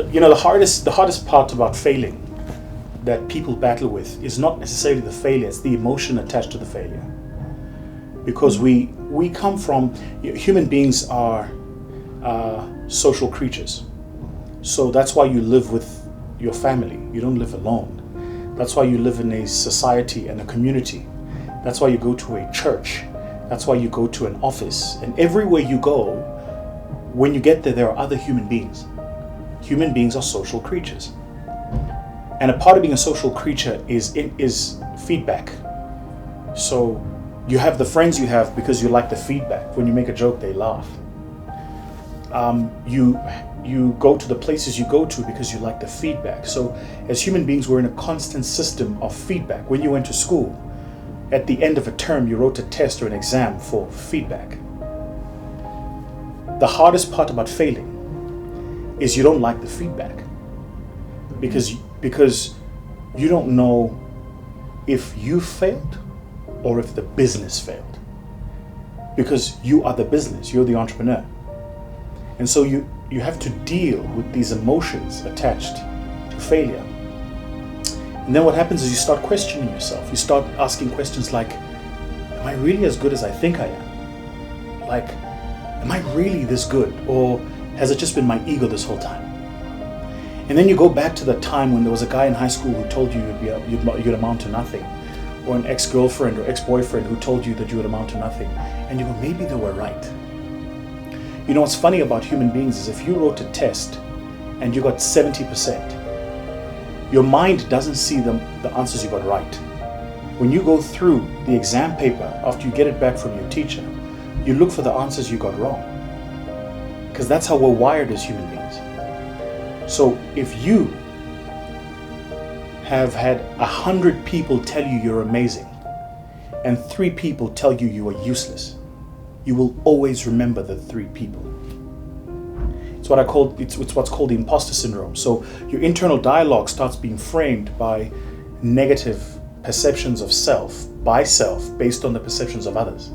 the hardest part about failing that people battle with is not necessarily the failure, it's the emotion attached to the failure. Because we come from, human beings are social creatures. So that's why you live with your family. You don't live alone. That's why you live in a society and a community. That's why you go to a church. That's why you go to an office. And everywhere you go, when you get there, there are other human beings. Human beings are social creatures. And a part of being a social creature is feedback. So you have the friends you have because you like the feedback. When you make a joke, they laugh. You go to the places you go to because you like the feedback. So as human beings, we're in a constant system of feedback. When you went to school, at the end of a term, you wrote a test or an exam for feedback. The hardest part about failing is you don't like the feedback because you don't know if you failed or if the business failed, because you are the business, you're the entrepreneur. And so you have to deal with these emotions attached to failure. And then what happens is you start questioning yourself. You start asking questions like, am I really as good as I think I am? Like, am I really this good? Or has it just been my ego this whole time? And then you go back to the time when there was a guy in high school who told you you'd amount to nothing, or an ex-girlfriend or ex-boyfriend who told you that you would amount to nothing. And you go, maybe they were right. You know what's funny about human beings is if you wrote a test and you got 70%, your mind doesn't see the answers you got right. When you go through the exam paper, after you get it back from your teacher, you look for the answers you got wrong. Because that's how we're wired as human beings. So if you have had 100 people tell you you're amazing and 3 people tell you you are useless, you will always remember the 3 people. It's what's called the Imposter Syndrome. So your internal dialogue starts being framed by negative perceptions of self, by self, based on the perceptions of others.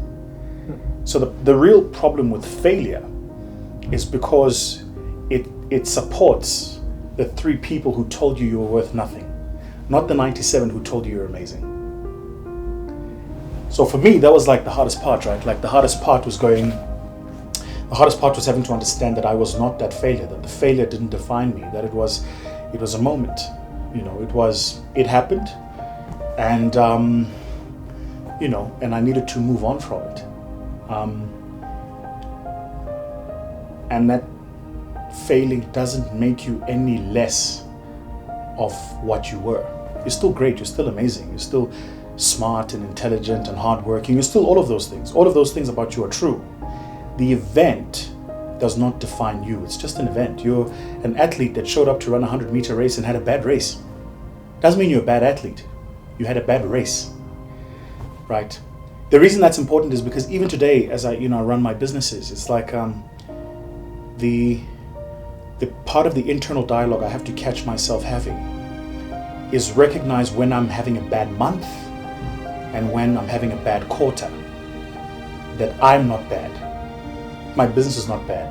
So the real problem with failure is because it supports the 3 people who told you were worth nothing, not the 97 who told you you're amazing. So for me, that was like the hardest part, right? Like the hardest part was having to understand that I was not that failure, that the failure didn't define me, that it was a moment, it happened, and and I needed to move on from it. And that failing doesn't make you any less of what you were. You're still great, you're still amazing, you're still smart and intelligent and hardworking. You're still all of those things. All of those things about you are true. The event does not define you. It's just an event. You're an athlete that showed up to run a 100-meter race and had a bad race. Doesn't mean you're a bad athlete. You had a bad race, right? The reason that's important is because even today, as I run my businesses, it's like the part of the internal dialogue I have to catch myself having is recognize when I'm having a bad month and when I'm having a bad quarter, that I'm not bad. My business is not bad.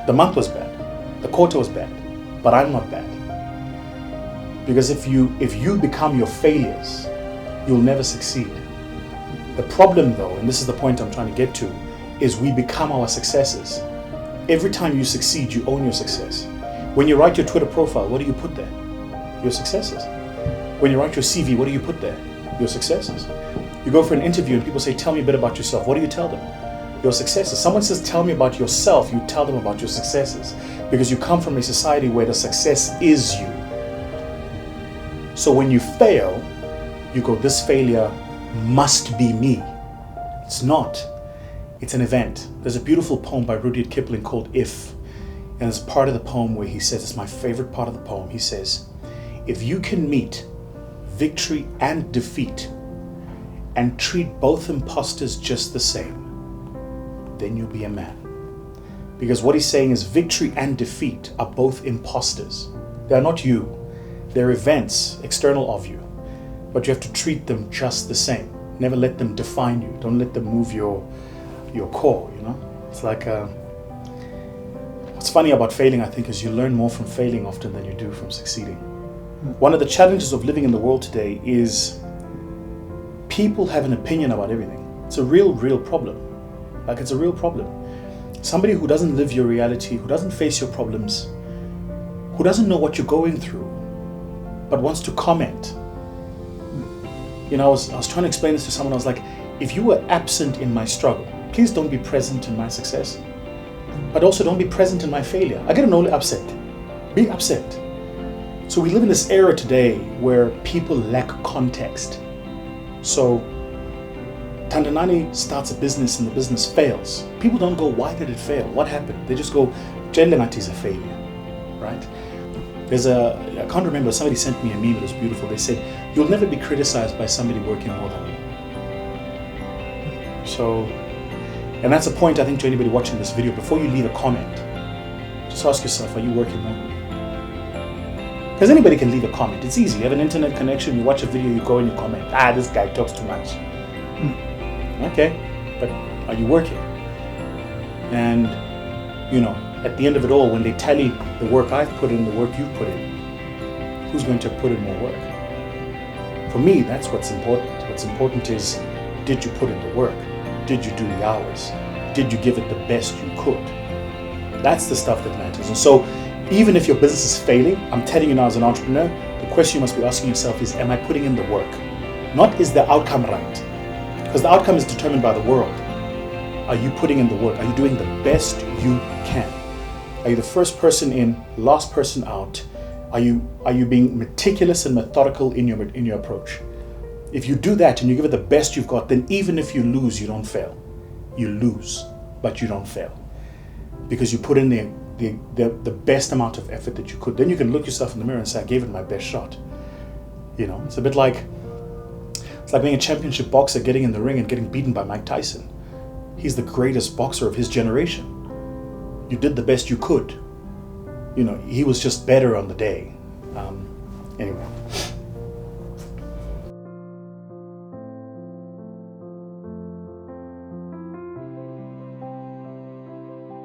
The month was bad. The quarter was bad. But I'm not bad. Because if you become your failures, you'll never succeed. The problem though, and this is the point I'm trying to get to, is we become our successes. Every time you succeed, you own your success. When you write your Twitter profile, what do you put there? Your successes. When you write your CV, what do you put there? Your successes. You go for an interview and people say, tell me a bit about yourself. What do you tell them? Your successes. Someone says, tell me about yourself. You tell them about your successes. Because you come from a society where the success is you. So when you fail, you go, this failure must be me. It's not. It's an event. There's a beautiful poem by Rudyard Kipling called If. And there's part of the poem where he says, it's my favorite part of the poem. He says, if you can meet victory and defeat and treat both imposters just the same, then you'll be a man. Because what he's saying is victory and defeat are both imposters. They're not you. They're events external of you. But you have to treat them just the same. Never let them define you. Don't let them move your core, It's like What's funny about failing, I think, is you learn more from failing often than you do from succeeding. One of the challenges of living in the world today is people have an opinion about everything. It's a real problem. Like, it's a real problem. Somebody who doesn't live your reality, who doesn't face your problems, who doesn't know what you're going through, but wants to comment. You know, I was trying to explain this to someone. I was like, if you were absent in my struggle, please don't be present in my success, but also don't be present in my failure. I get annoyed, upset. Be upset. So we live in this era today where people lack context. So Tandanani starts a business and the business fails. People don't go, why did it fail? What happened? They just go, Jelengati is a failure, right? I can't remember, somebody sent me a meme, it was beautiful. They said, you'll never be criticized by somebody working more than you. So, and that's a point I think to anybody watching this video. Before you leave a comment, just ask yourself, are you working more than me? Because anybody can leave a comment. It's easy. You have an internet connection, you watch a video, you go and you comment, this guy talks too much. Okay, but are you working? And, you know, at the end of it all, when they tally the work I've put in, the work you've put in, who's going to put in more work? For me, that's what's important. What's important is, did you put in the work? Did you do the hours? Did you give it the best you could? That's the stuff that matters. And so, even if your business is failing, I'm telling you now as an entrepreneur, the question you must be asking yourself is, am I putting in the work? Not is the outcome right? Because the outcome is determined by the world. Are you putting in the work? Are you doing the best you can? Are you the first person in, last person out? Are you being meticulous and methodical in your approach? If you do that and you give it the best you've got, then even if you lose, you don't fail. You lose, but you don't fail. Because you put in the best amount of effort that you could. Then you can look yourself in the mirror and say, I gave it my best shot. You know, it's a bit like, it's like being a championship boxer, getting in the ring and getting beaten by Mike Tyson. He's the greatest boxer of his generation. You did the best you could. You know, he was just better on the day. Anyway.